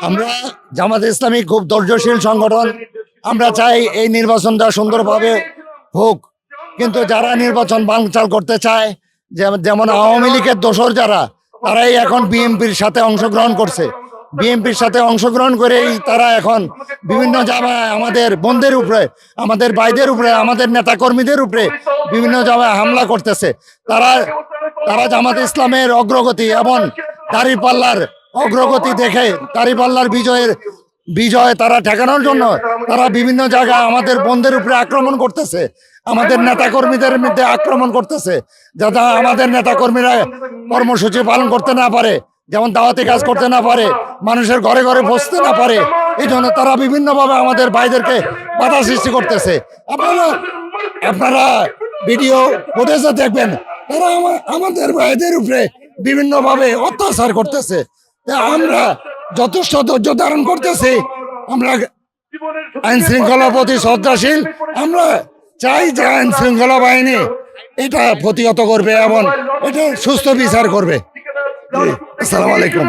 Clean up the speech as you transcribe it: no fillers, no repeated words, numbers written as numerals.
আমরা জামাত ইসলামী খুব ধৈর্যশীল সংগঠন। আমরা চাই এই নির্বাচনটা সুন্দরভাবে হোক, কিন্তু যারা নির্বাচন বানচাল করতে চায়, যেমন আওয়ামী লীগের দোসর যারা, তারাই এখন বিএনপির সাথে অংশগ্রহণ করছে। বিএনপির সাথে অংশগ্রহণ করেই তারা এখন বিভিন্ন জায়গায় আমাদের বোনদের উপরে, আমাদের ভাইদের উপরে, আমাদের নেতা কর্মীদের উপরে বিভিন্ন জায়গায় হামলা করতেছে। তারা জামাত ইসলামের অগ্রগতি এবং দাঁড়িপাল্লার অগ্রগতি দেখে দাঁড়িপাল্লার বিজয় তারা ঠেকানোর জন্য তারা বিভিন্ন জায়গায় আমাদের বোনদের উপরে আক্রমণ করতেছে, আমাদের নেতা কর্মীদের মধ্যে আক্রমণ করতেছে, যাতে আমাদের নেতা কর্মীরা কর্মসূচি পালন করতে না পারে, যেমন দাওয়াতি কাজ করতে না পারে, মানুষের ঘরে ঘরে বসতে না পারে। এই জন্য তারা বিভিন্নভাবে আমাদের ভাইদেরকে বাধা সৃষ্টি করতেছে। আপনারা ভিডিও ফুটেজে দেখবেন, তারা আমাদের ভাইদের উপরে বিভিন্নভাবে অত্যাচার করতেছে। আমরা যথেষ্ট ধৈর্য ধারণ করতেছি। আমরা আইন শৃঙ্খলার প্রতি শ্রদ্ধাশীল। আমরা চাই যে আইন শৃঙ্খলা বাহিনী এটা প্রতিহত করবে এবং এটা সুস্থ বিচার করবে। আসসালামু আলাইকুম।